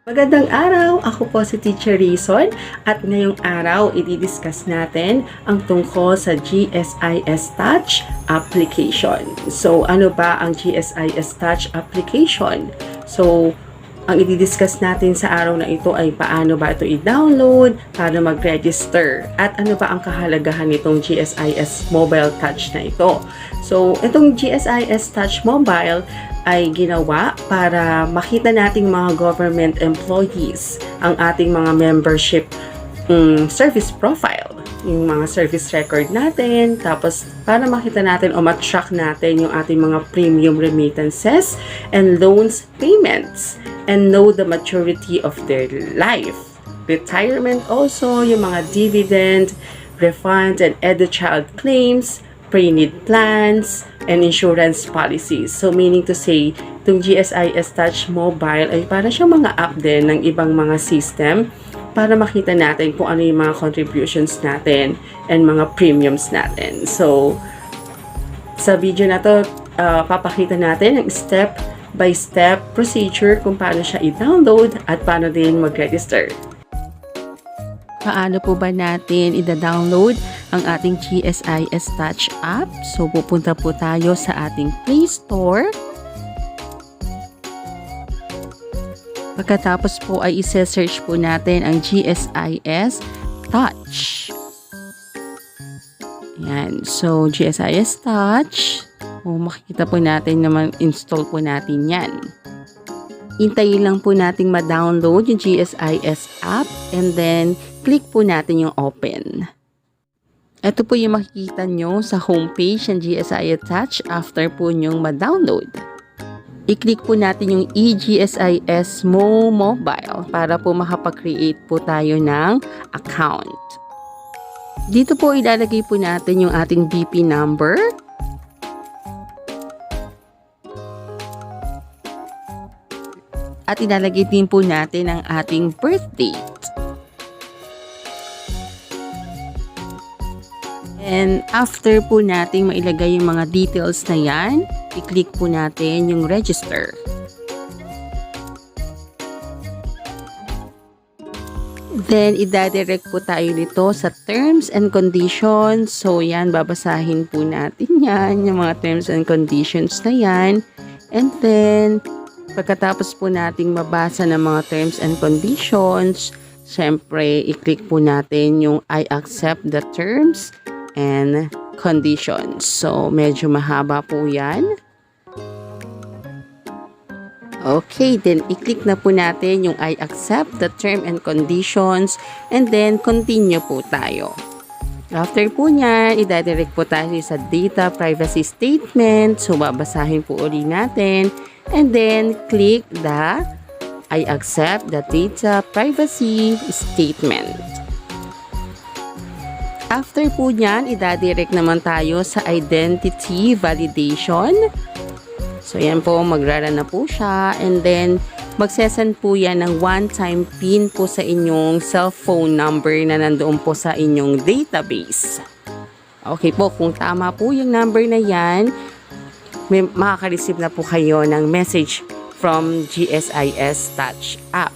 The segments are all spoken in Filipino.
Magandang araw! Ako po si Teacher Reyson at ngayong araw i-discuss natin ang tungkol sa GSIS Touch application. So, ano ba ang GSIS Touch application? So, ang i-discuss natin sa araw na ito ay paano ba ito i-download, paano mag-register, at ano ba ang kahalagahan nitong GSIS Mobile Touch na ito. So, itong GSIS Touch Mobile ay ginawa para makita nating mga government employees ang ating mga membership service profile, yung mga service record natin, tapos para makita natin o ma-track natin yung ating mga premium remittances and loans payments and know the maturity of their life. Retirement also, yung mga dividend, refund and edu-child claims, pre-need plans, and insurance policies. So, meaning to say, itong GSIS Touch Mobile ay para siyang mga app din ng ibang mga system para makita natin kung ano yung mga contributions natin and mga premiums natin. So, sa video na to, papakita natin ang step-by-step procedure kung paano siya i-download at paano din mag-register. Paano po ba natin i-download ang ating GSIS Touch app? So, pupunta po tayo sa ating Play Store. Pagkatapos po ay i-search po natin ang GSIS Touch. Yan. So, GSIS Touch. Makikita po natin naman, install po natin yan. Hintayin lang po nating ma-download yung GSIS app and then click po natin yung open. Ito po yung makikita nyo sa homepage ng GSIS Touch after po nyong ma-download. I-click po natin yung eGSIS Mo Mobile para po makapag-create po tayo ng account. Dito po ilalagay po natin yung ating BP number. At ilalagay din po natin ang ating birth date. And after po natin mailagay yung mga details na yan, i-click po natin yung register. Then, idadirect po tayo dito sa terms and conditions. So, yan, babasahin po natin yan, yung mga terms and conditions na yan. And then, pagkatapos po nating mabasa ng mga terms and conditions, syempre, i-click po natin yung I accept the terms and conditions. So, medyo mahaba po yan. Okay, then i-click na po natin yung I accept the term and conditions and then continue po tayo. After po niyan, idadirect po tayo sa data privacy statement. So, babasahin po uli natin. And then, click the I accept the data privacy statement. After po niyan, idadirect naman tayo sa identity validation. So, yan po, magrara na po siya. And then, magsesend po yan ng one-time PIN po sa inyong cellphone number na nandoon po sa inyong database. Okay po, kung tama po yung number na yan, makaka-receive na po kayo ng message from GSIS Touch app.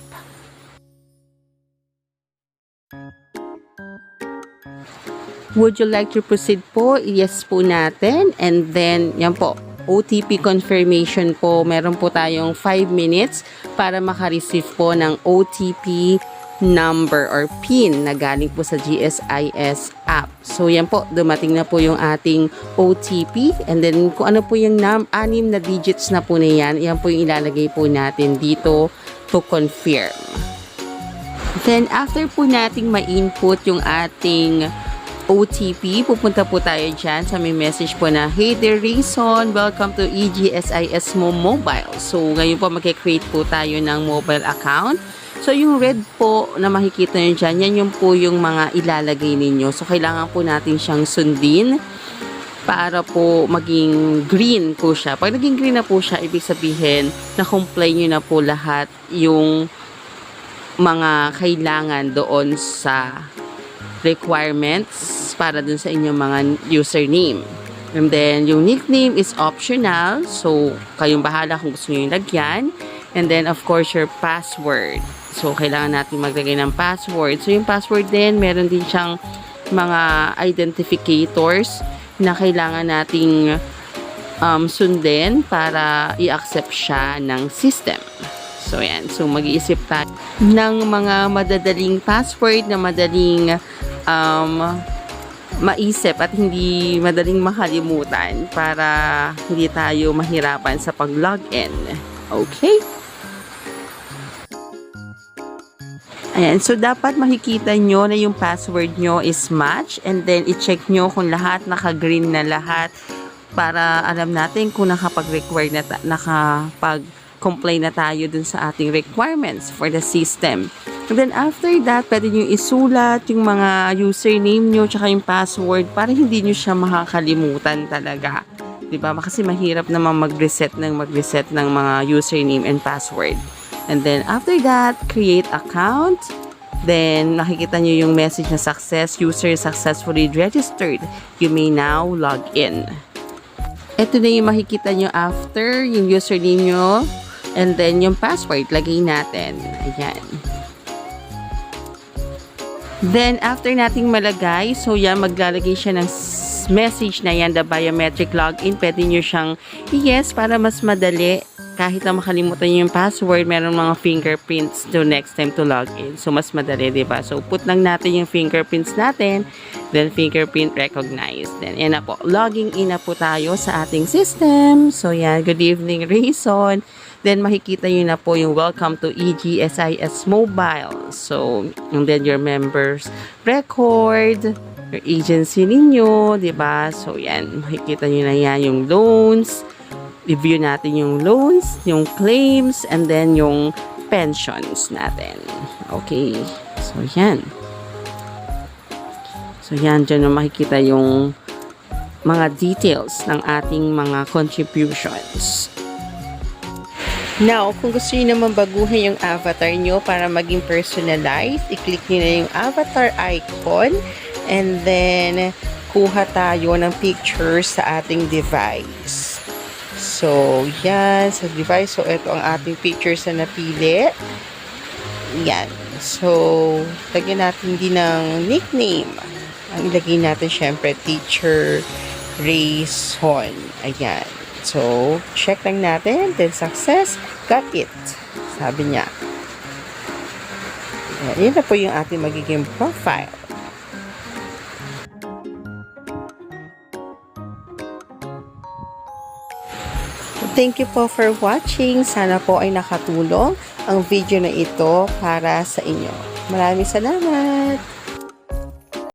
Would you like to proceed po? Yes po natin. And then, yan po, OTP confirmation po. Meron po tayong 5 minutes para makareceive po ng OTP number or PIN na galing po sa GSIS app. So, yan po, dumating na po yung ating OTP. And then, kung ano po yung 6 na digits na po na yan po yung ilalagay po natin dito to confirm. Then, after po nating ma-input yung ating OTP, pupunta po tayo dyan sa may message po na, "Hey there, Reyson, welcome to eGSIS Mo Mobile." So, ngayon po mag-create po tayo ng mobile account. So, yung red po na makikita nyo dyan, yan yung po yung mga ilalagay ninyo. So, kailangan po natin siyang sundin para po maging green po siya. Pag naging green na po siya, ibig sabihin na comply nyo na po lahat yung mga kailangan doon sa requirements para dun sa inyong mga username. And then, yung nickname is optional. So, kayong bahala kung gusto nyo yung lagyan. And then, of course, your password. So, kailangan natin maglagay ng password. So, yung password din, meron din siyang mga identificators na kailangan nating sundin para i-accept siya ng system. So, yan. So, mag-iisip tayo ng mga madadaling password na madaling maisip at hindi madaling makalimutan para hindi tayo mahirapan sa pag-login. Okay? Ayan. So, dapat makikita nyo na yung password nyo is match and then i-check nyo kung lahat naka-green na lahat para alam natin kung nakapag-require na nakapag-comply na tayo dun sa ating requirements for the system. And then after that, pwede nyo isulat yung mga username nyo tsaka yung password para hindi nyo siya makakalimutan talaga. Diba? Kasi mahirap naman mag-reset ng mga username and password. And then after that, create account. Then makikita nyo yung message na success, user successfully registered. You may now log in. Ito na yung makikita nyo after yung username nyo. And then yung password, lagay natin. Ayan. Then, after nating malagay, so yan, maglalagay siya ng message na yan, the biometric login. Pwede nyo siyang yes para mas madali. Kahit na makalimutan nyo yung password, meron mga fingerprints to next time to log in. So, mas madali, diba? So, put lang natin yung fingerprints natin. Then, fingerprint recognized. Then, yan na po. Logging in na po tayo sa ating system. So, yan. Good evening, Reyson. Then, makikita nyo na po yung welcome to Gsis Mobile. So, and then your members record, your agency ninyo, diba? So, yan. Makikita nyo na yan yung loans. Review natin yung loans, yung claims, and then yung pensions natin. Okay. So, yan. So, yan. Diyan na makikita yung mga details ng ating mga contributions. Now, kung gusto niyo naman baguhin yung avatar nyo para maging personalized, i-click nyo na yung avatar icon and then kuha tayo ng picture sa ating device. So, yan sa device. So, ito ang ating pictures na napili. Yan. So, lagyan natin din ng nickname. Ang ilagay natin syempre, Teacher Reyson. Ayan. So, check lang natin. Then, success. Got it. Sabi niya. Yan na po yung ating magiging profile. Thank you po for watching. Sana po ay nakatulong ang video na ito para sa inyo. Maraming salamat!